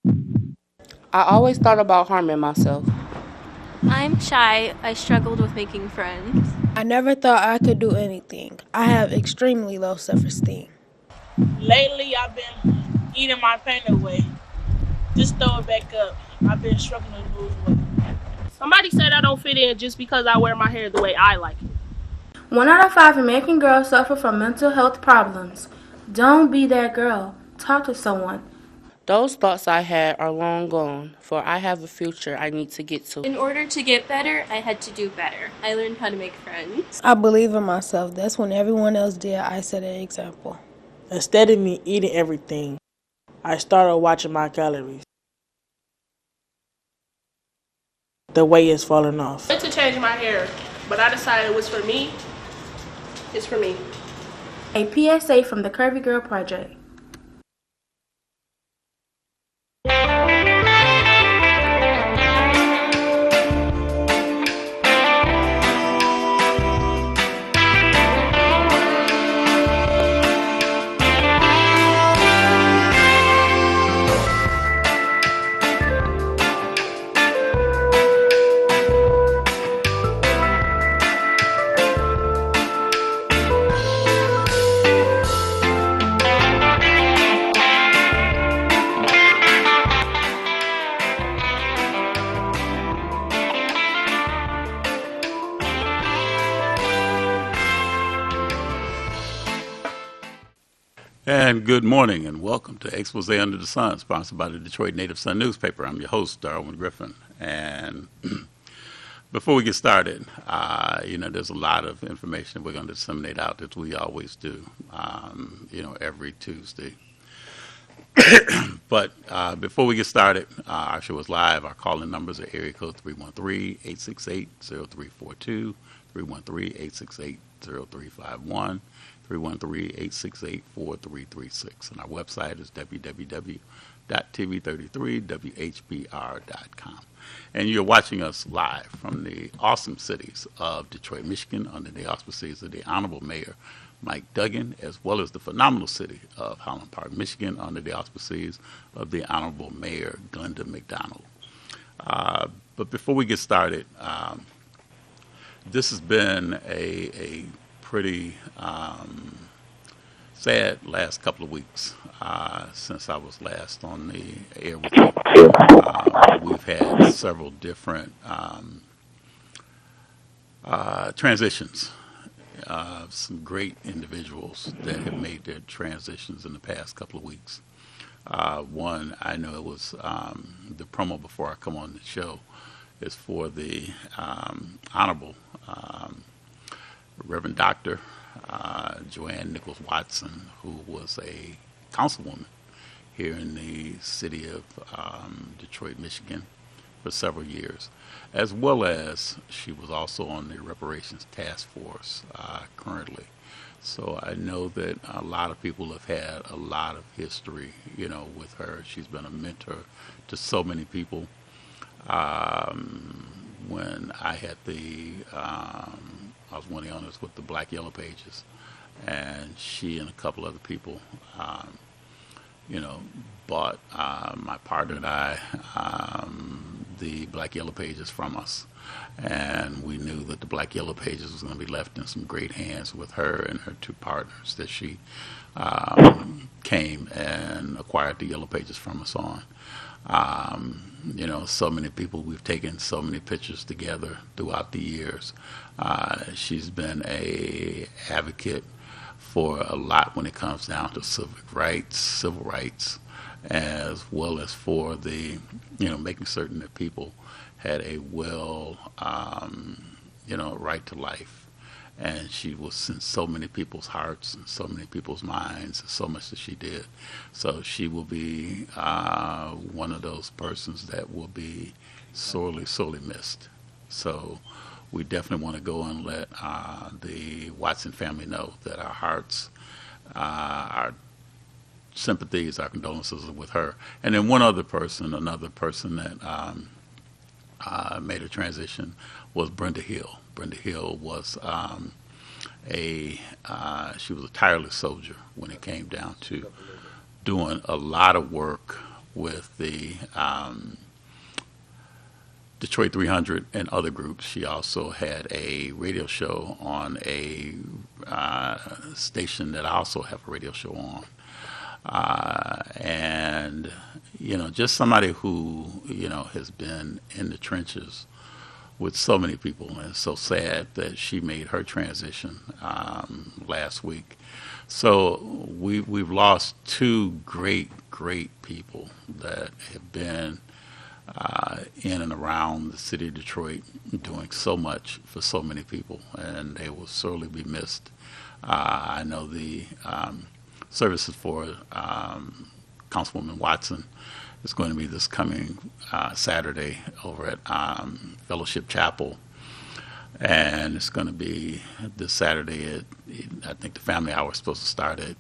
I always thought about harming myself. I'm shy. I struggled with making friends. I never thought I could do anything. I have extremely low self esteem. Lately, I've been eating my pain away. Just throw it back up. I've been struggling to lose weight. Somebody said I don't fit in just because I wear my hair the way I like it. 1 out of 5 American girls suffer from mental health problems. Don't be that girl. Talk to someone. Those thoughts I had are long gone, for I have a future I need to get to. In order to get better, I had to do better. I learned how to make friends. I believe in myself. That's when everyone else did, I set an example. Instead of me eating everything, I started watching my calories. The weight is falling off. I wanted to change my hair, but I decided it was for me. It's for me. A PSA from the Curvy Girl Project. And good morning and welcome to Expose Under the Sun, sponsored by the Detroit Native Sun newspaper. I'm your host, Darwin Griffin. And before we get started, there's a lot of information we're going to disseminate out as we always do, every Tuesday. But before we get started, our show is live. Our calling numbers are area code 313-868-0342, 313-868-0351. 313-868-4336. And our website is www.tv33whbr.com. And you're watching us live from the awesome cities of Detroit, Michigan, under the auspices of the Honorable Mayor Mike Duggan, as well as the phenomenal city of Highland Park, Michigan, under the auspices of the Honorable Mayor Glenda McDonald. But before we get started, this has been a pretty sad last couple of weeks since I was last on the air with you. We've had several different transitions. Some great individuals that have made their transitions in the past couple of weeks. One, I know it was the promo before I come on the show, is for the Honorable Reverend Dr. Joanne Nichols Watson, who was a councilwoman here in the city of Detroit, Michigan, for several years, as well as she was also on the reparations task force currently. So I know that a lot of people have had a lot of history, with her. She's been a mentor to so many people. When I had I was one of the owners with the Black Yellow Pages, and she and a couple other people, bought my partner and I the Black Yellow Pages from us. And we knew that the Black Yellow Pages was going to be left in some great hands with her and her two partners that she came and acquired the Yellow Pages from us on. So many people, we've taken so many pictures together throughout the years. She's been a advocate for a lot when it comes down to civil rights, as well as for the, making certain that people had a right to life. And she was in so many people's hearts and so many people's minds, so much that she did. So she will be one of those persons that will be sorely, sorely missed. So we definitely want to go and let the Watson family know that our hearts, our sympathies, our condolences are with her. And then another person that made a transition was Brenda Hill. Brenda Hill was she was a tireless soldier when it came down to doing a lot of work with the Detroit 300 and other groups. She also had a radio show on a station that I also have a radio show on. And, just somebody who, has been in the trenches with so many people. And it's so sad that she made her transition last week. So we've lost two great people that have been in and around the city of Detroit doing so much for so many people, and they will sorely be missed. I know the services for Councilwoman Watson is going to be this coming Saturday over at Fellowship Chapel, and it's going to be this Saturday I think the family hour is supposed to start at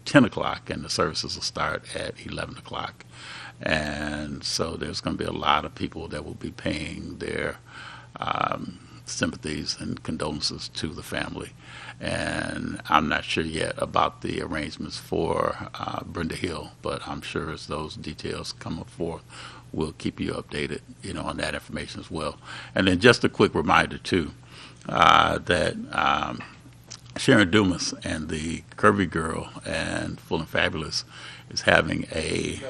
10 o'clock, and the services will start at 11 o'clock. And so there's going to be a lot of people that will be paying their sympathies and condolences to the family. And I'm not sure yet about the arrangements for Brenda Hill, but I'm sure as those details come forth, we'll keep you updated, on that information as well. And then just a quick reminder, too, that Sharon Dumas and the Curvy Girl and Full and Fabulous is having a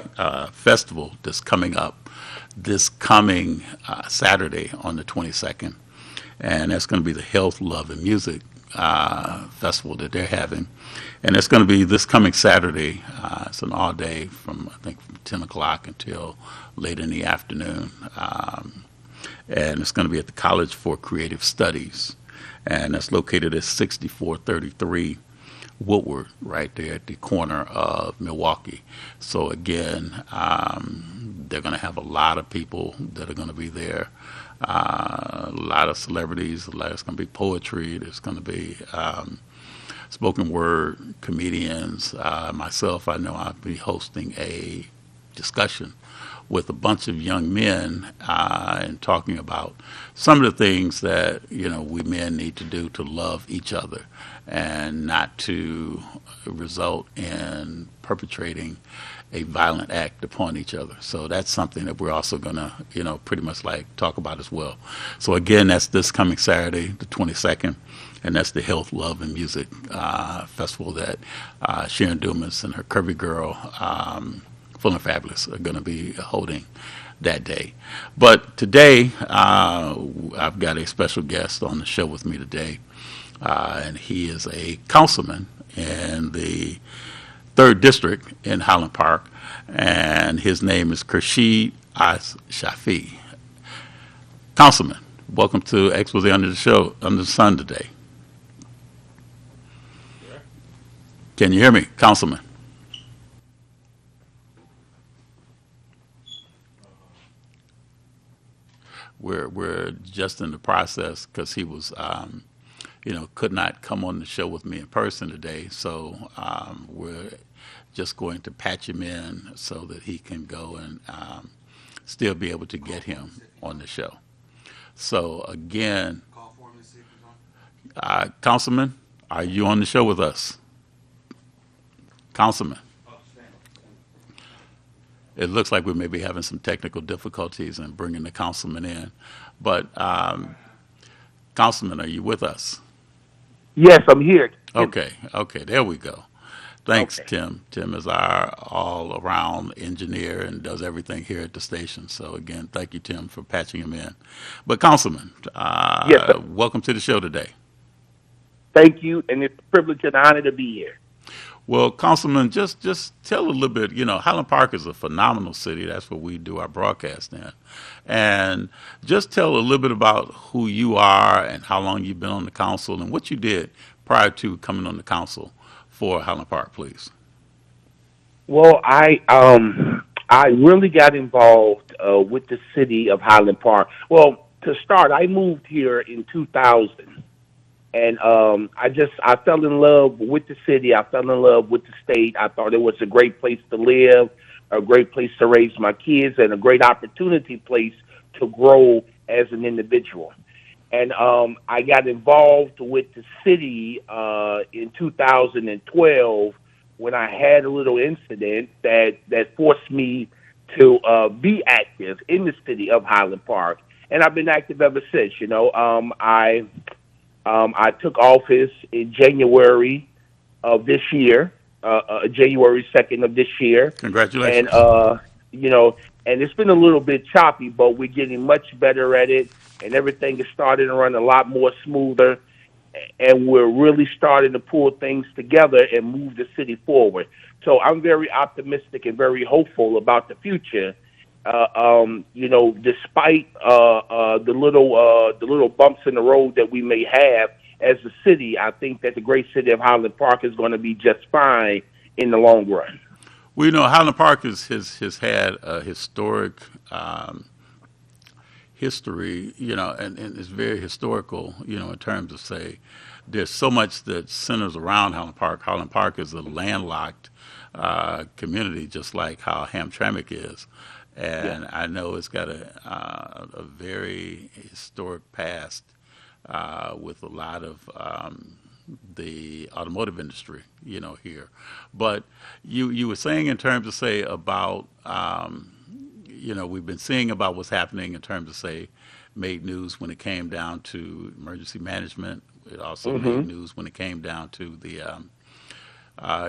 festival that's coming up this coming Saturday on the 22nd. And that's going to be the Health, Love, and Music festival that they're having. And it's going to be this coming Saturday. It's an all day from 10 o'clock until late in the afternoon. And it's going to be at the College for Creative Studies. And that's located at 6433 Woodward, right there at the corner of Milwaukee. So again, they're going to have a lot of people that are going to be there. A lot of celebrities. There's going to be poetry. There's going to be spoken word comedians. Myself, I know I'll be hosting a discussion with a bunch of young men and talking about some of the things that we men need to do to love each other and not to result in perpetrating a violent act upon each other. So that's something that we're also going to pretty much talk about as well. So again, that's this coming Saturday, the 22nd, and that's the Health, Love, and Music festival that Sharon Dumas and her Curvy Girl Full and Fabulous are going to be holding that day. But today, I've got a special guest on the show with me today, and he is a councilman in the 3rd District in Highland Park, and his name is Khursheed Shafi. Councilman, welcome to Expose Under the Sun today. Can you hear me, Councilman? We're just in the process because he was, could not come on the show with me in person today. So we're just going to patch him in so that he can go and still be able to get him on the show. So again, Councilman, are you on the show with us? Councilman. It looks like we may be having some technical difficulties in bringing the councilman in. But, Councilman, are you with us? Yes, I'm here. Okay, there we go. Thanks, Okay. Tim. Tim is our all-around engineer and does everything here at the station. So, again, thank you, Tim, for patching him in. But, Councilman, Yes, sir. welcome to the show today. Thank you, and it's a privilege and honor to be here. Well, Councilman, just tell a little bit, Highland Park is a phenomenal city. That's where we do our broadcast in. And just tell a little bit about who you are and how long you've been on the council and what you did prior to coming on the council for Highland Park, please. Well, I really got involved with the city of Highland Park. Well, to start, I moved here in 2000. And I fell in love with the city. I fell in love with the state. I thought it was a great place to live, a great place to raise my kids, and a great opportunity place to grow as an individual. And I got involved with the city in 2012 when I had a little incident that forced me to be active in the city of Highland Park, and I've been active ever since. I took office in January of this year, January 2nd of this year, Congratulations. and and it's been a little bit choppy, but we're getting much better at it, and everything is starting to run a lot more smoother, and we're really starting to pull things together and move the city forward. So I'm very optimistic and very hopeful about the future. Despite the little bumps in the road that we may have as a city, I think that the great city of Highland Park is going to be just fine in the long run. Well, Highland Park has had a historic history, and it's very historical, in terms of, say, there's so much that centers around Highland Park. Highland Park is a landlocked community, just like how Hamtramck is. And yeah. I know it's got a very historic past with a lot of the automotive industry, here. But you were saying in terms of, say, about, we've been seeing about what's happening in terms of, say, made news when it came down to emergency management. It also made news when it came down to the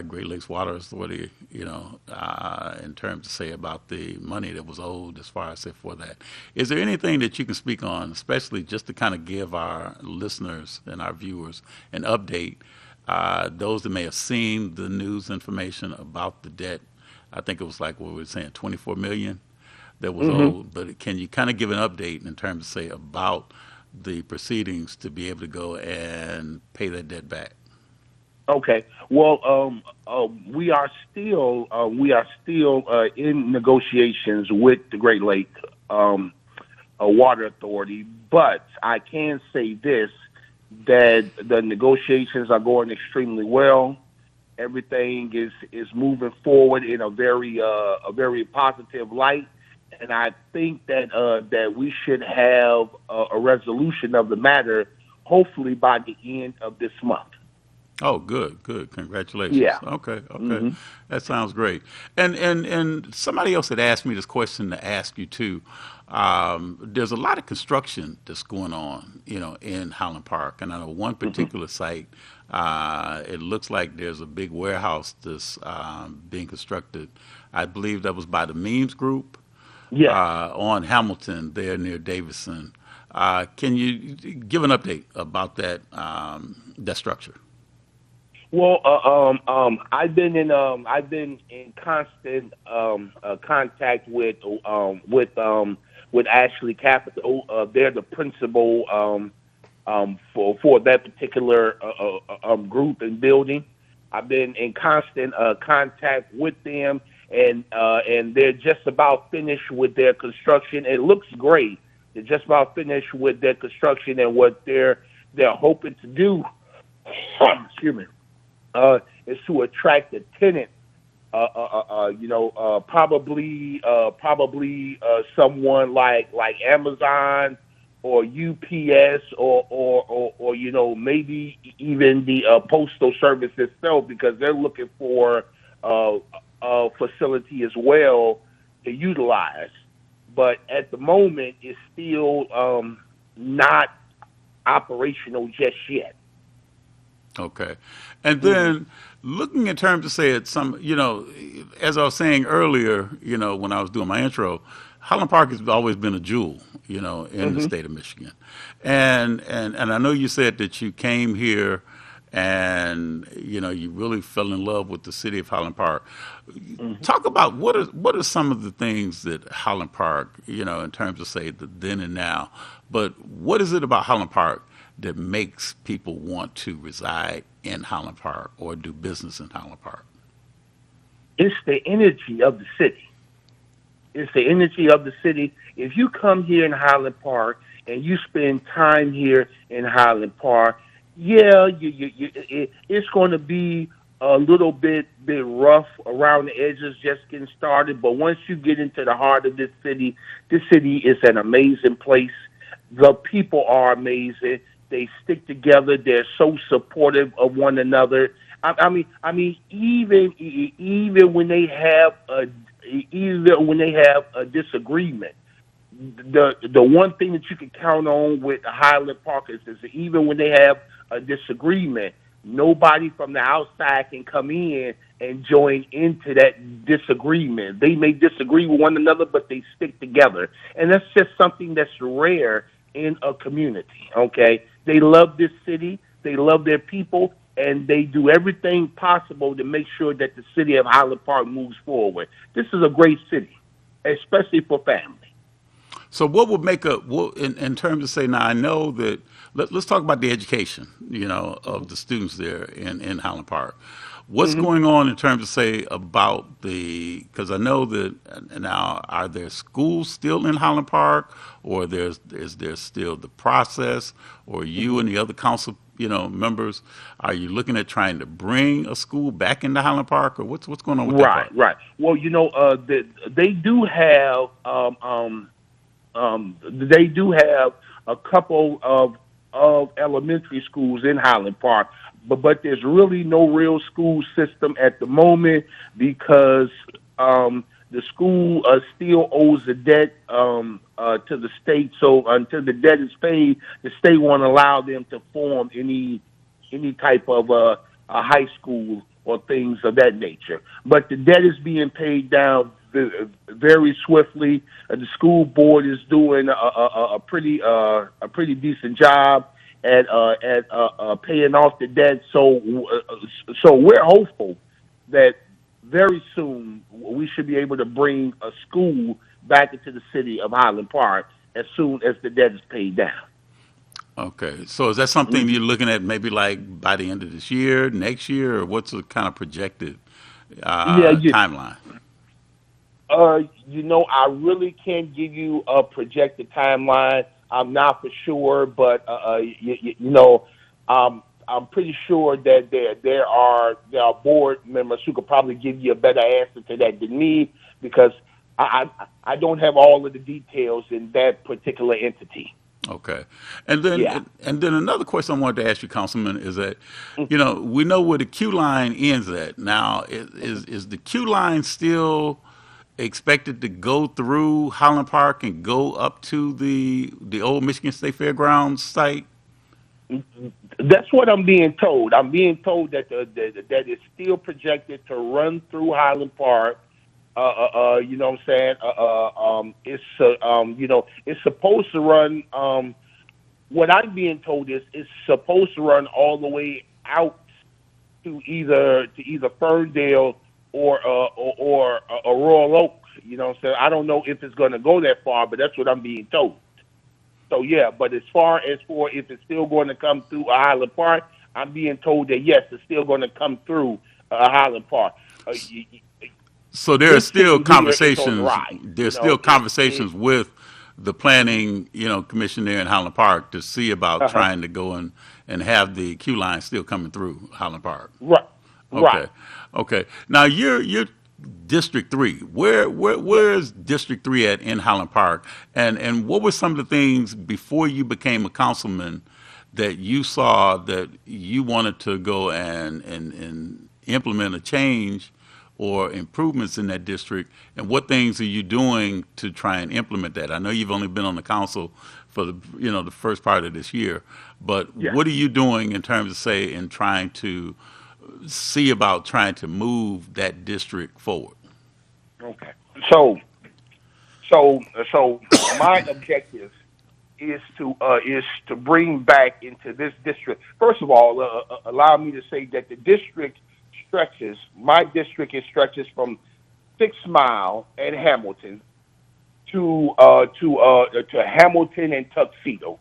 Great Lakes Water Authority, in terms of, say, about the money that was owed as far as, say, for that. Is there anything that you can speak on, especially just to kind of give our listeners and our viewers an update, those that may have seen the news information about the debt? I think it was like what we were saying, $24 million that was owed. But can you kind of give an update in terms of, say, about the proceedings to be able to go and pay that debt back? Okay. Well, we are still in negotiations with the Great Lake Water Authority, but I can say this, that the negotiations are going extremely well. Everything is moving forward in a very positive light, and I think that we should have a resolution of the matter hopefully by the end of this month. Oh, good. Congratulations. Yeah. Okay. That sounds great. And somebody else had asked me this question to ask you too. There's a lot of construction that's going on, in Highland Park, and I know one particular site. It looks like there's a big warehouse that's being constructed. I believe that was by the Means Group. Yeah. On Hamilton, there near Davison. Can you give an update about that structure? Well, I've been in constant contact with Ashley Capital. They're the principal for that particular group and building. I've been in constant contact with them, and they're just about finished with their construction. It looks great. They're just about finished with their construction, and what they're hoping to do. Excuse me. Is to attract a tenant, probably someone like Amazon or UPS or maybe even the Postal Service itself, because they're looking for a facility as well to utilize. But at the moment, it's still not operational just yet. Okay. And then looking in terms of, say, at some, as I was saying earlier, when I was doing my intro, Highland Park has always been a jewel, in the state of Michigan. And I know you said that you came here and, you really fell in love with the city of Highland Park. Talk about what are some of the things that Highland Park, in terms of, say, the then and now, but what is it about Highland Park that makes people want to reside in Highland Park or do business in Highland Park? It's the energy of the city. It's the energy of the city. If you come here in Highland Park and you spend time here in Highland Park, it's going to be a little bit rough around the edges just getting started. But once you get into the heart of this city is an amazing place. The people are amazing. They stick together. They're so supportive of one another. I mean, even when they have either when they have a disagreement. The one thing that you can count on with Highland Park is that even when they have a disagreement, nobody from the outside can come in and join into that disagreement. They may disagree with one another, but they stick together, and that's just something that's rare in a community. Okay, they love this city, they love their people, and they do everything possible to make sure that the city of Highland Park moves forward. This is a great city, especially for family. So what would make in terms of say, now I know that, let's talk about the education, of the students there in Highland Park. What's going on in terms of say about because I know that now, are there schools still in Highland Park, or is there still the process, or you and the other council, members, are you looking at trying to bring a school back into Highland Park, or what's going on with that part? Right. Well, they do have they do have a couple of elementary schools in Highland Park, but there's really no real school system at the moment because the school still owes a debt to the state. So until the debt is paid, the state won't allow them to form any type of a high school or things of that nature. But the debt is being paid down very swiftly. The school board is doing a pretty decent job at paying off the debt. So we're hopeful that very soon we should be able to bring a school back into the city of Highland Park as soon as the debt is paid down. Okay, so is that something you're looking at maybe like by the end of this year, next year, or what's the kind of projected timeline? I really can't give you a projected timeline. I'm not for sure, but I'm pretty sure that there are board members who could probably give you a better answer to that than me, because I don't have all of the details in that particular entity. Okay, and then another question I wanted to ask you, Councilman, is that we know where the Q line ends at. Now, is the Q line still expected to go through Highland Park and go up to the old Michigan State Fairgrounds site? That's what I'm being told. I'm being told that that is still projected to run through Highland Park. You know what I'm saying? It's supposed to run. What I'm being told is it's supposed to run all the way out to either Ferndale or Royal Oak. You know what I'm saying? I don't know if it's going to go that far, but that's what I'm being told. So yeah, but as far as for if it's still going to come through Highland Park, I'm being told that yes, it's still going to come through Highland Park. So there are still conversations. There's still conversations with the planning, commission there in Highland Park to see about trying to go and have the Q line still coming through Highland Park. Right. Okay. Right. Okay. Now you're District 3. Where is District 3 at in Highland Park? And what were some of the things before you became a councilman that you saw that you wanted to go and implement a change or improvements in that district, and what things are you doing to try and implement that? I know you've only been on the council for the first part of this year, but what are you doing in terms of say in trying to see about trying to move that district forward? Okay. So my objective is to bring back into this district. First of all, allow me to say that the district my district stretches from 6 Mile and Hamilton to Hamilton and Tuxedo,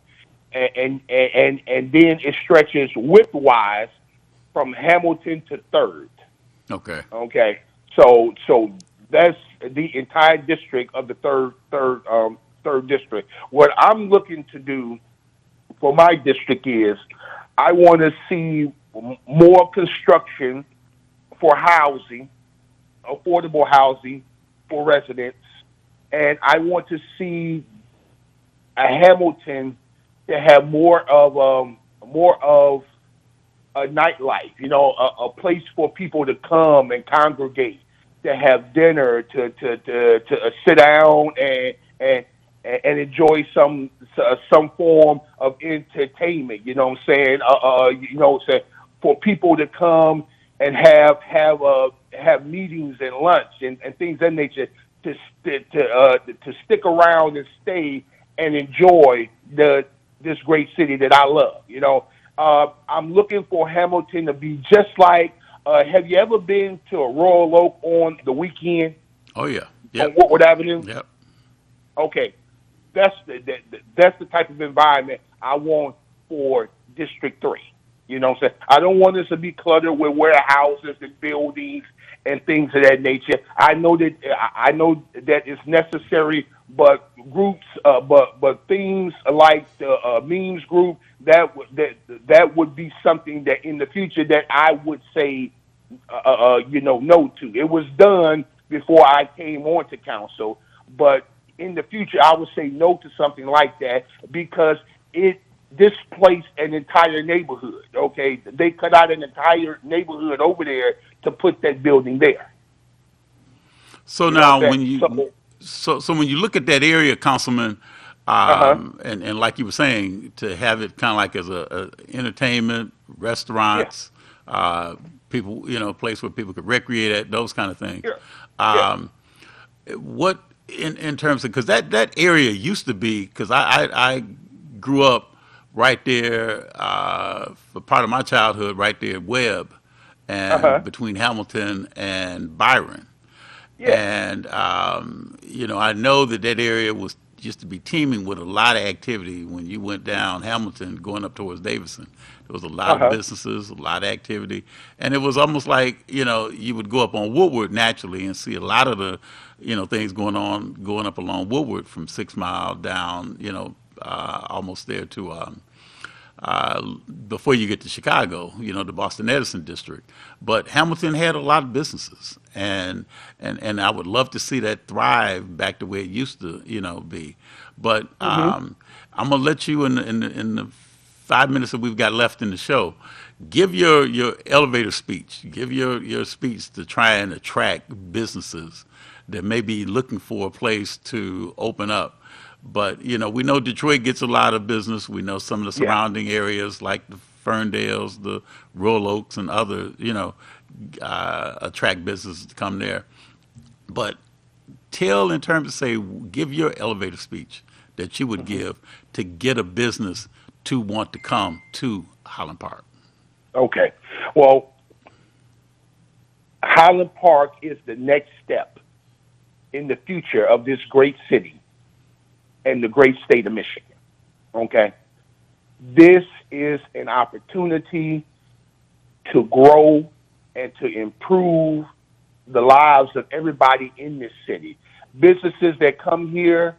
and then it stretches widthwise from Hamilton to 3rd. Okay. Okay. So that's the entire district of the third district. What I'm looking to do for my district is I want to see more construction for housing, affordable housing for residents, and I want to see a Hamilton to have more of a nightlife, a place for people to come and congregate, to have dinner, to sit down and enjoy some form of entertainment. You know what I'm saying? For people to come and have meetings and lunch and things of that nature to stick around and stay and enjoy this great city that I love. I'm looking for Hamilton to be just like. Have you ever been to a Royal Oak on the weekend? Oh yeah. On Woodward Avenue? Yep. Okay, that's the type of environment I want for District 3. You know what I'm saying? I don't want this to be cluttered with warehouses and buildings and things of that nature. I know that it's necessary, but groups, but things like the memes group that would be something that in the future that I would say, no to. It was done before I came on to council, but in the future I would say no to something like that because it displaced an entire neighborhood. Okay, they cut out an entire neighborhood over there to put that building there. So now, when you when you look at that area, Councilman, and like you were saying, to have it kind of like as a entertainment, restaurants, people, place where people could recreate at, those kind of things. What in terms of, because that area used to be, because I grew up right there for part of my childhood, right there at Webb, and between Hamilton and Byron. And, I know that area used to be teeming with a lot of activity when you went down Hamilton going up towards Davidson. There was a lot of businesses, a lot of activity. And it was almost like, you would go up on Woodward naturally and see a lot of the, things going up along Woodward from 6 Mile down, almost there to before you get to Chicago, the Boston Edison district. But Hamilton had a lot of businesses, and I would love to see that thrive back the way it used to, be. But I'm gonna let you in the 5 minutes that we've got left in the show, give your elevator speech. Give your speech to try and attract businesses that may be looking for a place to open up. But, we know Detroit gets a lot of business. We know some of the surrounding areas like the Ferndales, the Royal Oaks, and other, attract businesses to come there. But tell in terms of, say, give your elevator speech that you would give to get a business to want to come to Highland Park. Okay. Well, Highland Park is the next step in the future of this great city and the great state of Michigan. Okay? This is an opportunity to grow and to improve the lives of everybody in this city. Businesses that come here,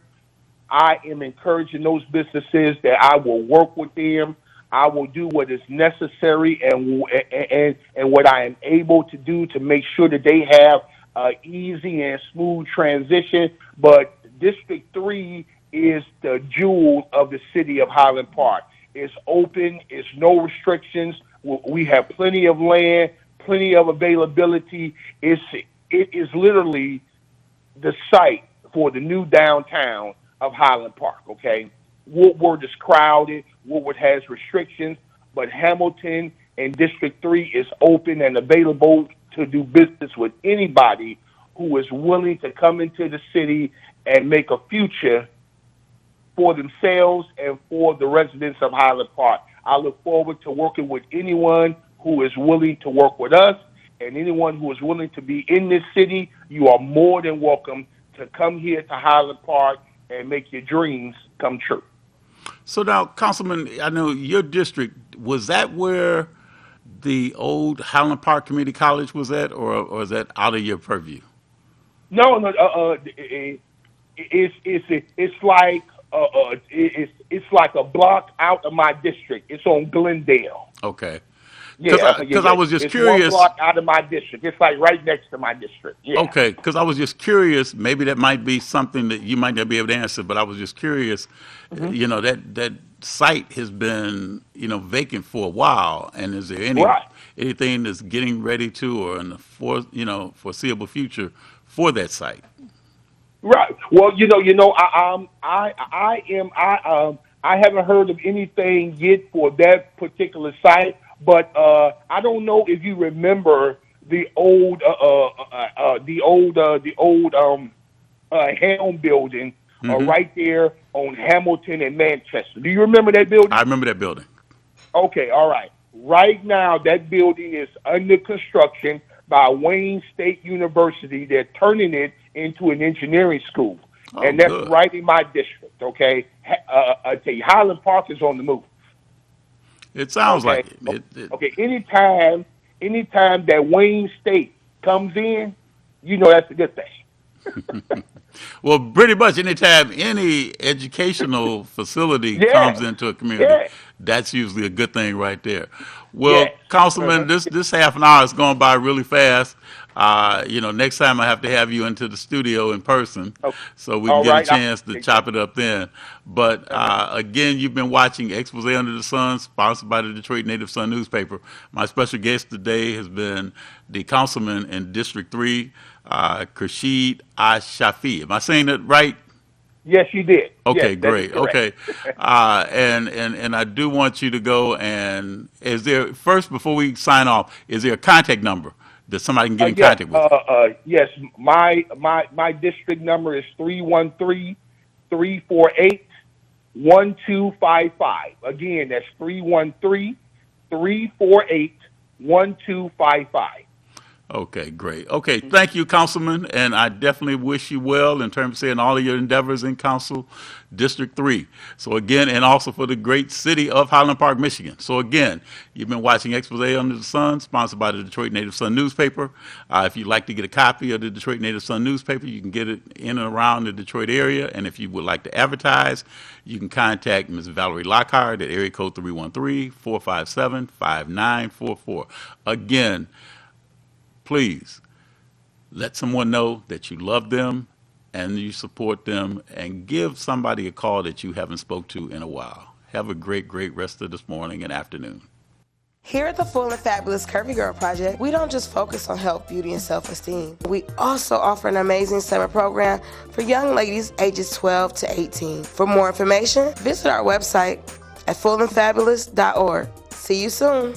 I am encouraging those businesses that I will work with them. I will do what is necessary and what I am able to do to make sure that they have an easy and smooth transition. But District 3 is the jewel of the city of Highland Park. It's open. It's no restrictions. We have plenty of land, plenty of availability. It is literally the site for the new downtown of Highland Park, okay? Woodward is crowded. Woodward has restrictions, but Hamilton and District 3 is open and available to do business with anybody who is willing to come into the city and make a future for themselves and for the residents of Highland Park. I look forward to working with anyone who is willing to work with us, and anyone who is willing to be in this city. You are more than welcome to come here to Highland Park and make your dreams come true. So now, Councilman, I know your district, was that where the old Highland Park Community College was at, or is that out of your purview? No, it's like a block out of my district. It's on Glendale. Okay. Because I was just it's curious. One block out of my district. It's like right next to my district. Yeah. Okay, because I was just curious. Maybe that might be something that you might not be able to answer, but I was just curious. That site has been vacant for a while, and is there anything that's getting ready to or in the foreseeable future for that site? Right. Well, I haven't heard of anything yet for that particular site, but I don't know if you remember the old Helm building right there on Hamilton and Manchester. Do you remember that building? I remember that building. Okay, all right. Right now, that building is under construction by Wayne State University. They're turning it into an engineering school, and that's good. right in my district. Okay, I tell you, Highland Park is on the move. It sounds like it. Okay, anytime that Wayne State comes in, that's a good thing. Well, pretty much anytime any educational facility comes into a community, that's usually a good thing right there. Well, Councilman, this half an hour is going by really fast. Next time I have to have you into the studio in person so we can get a chance to chop it up then. But again, you've been watching Expose Under the Sun, sponsored by the Detroit Native Sun newspaper. My special guest today has been the councilman in District 3, Khursheed Ash-Shafi. Am I saying that right? Yes, you did. Okay, yes, great. Okay, and I do want you to go and before we sign off, is there a contact number that somebody can get in contact with? Yes, my district number is 313-348-1255. Again, that's 313-348-1255. Okay, great. Okay, thank you, Councilman, and I definitely wish you well in terms of saying all of your endeavors in Council District 3. So again, and also for the great city of Highland Park, Michigan. So again, you've been watching Expose Under the Sun, sponsored by the Detroit Native Sun newspaper. If you'd like to get a copy of the Detroit Native Sun newspaper, you can get it in and around the Detroit area. And if you would like to advertise, you can contact Ms. Valerie Lockhart at area code 313-457-5944. Again, please let someone know that you love them and you support them, and give somebody a call that you haven't spoke to in a while. Have a great, great rest of this morning and afternoon. Here at the Full and Fabulous Curvy Girl Project, we don't just focus on health, beauty, and self-esteem. We also offer an amazing summer program for young ladies ages 12 to 18. For more information, visit our website at fullandfabulous.org. See you soon.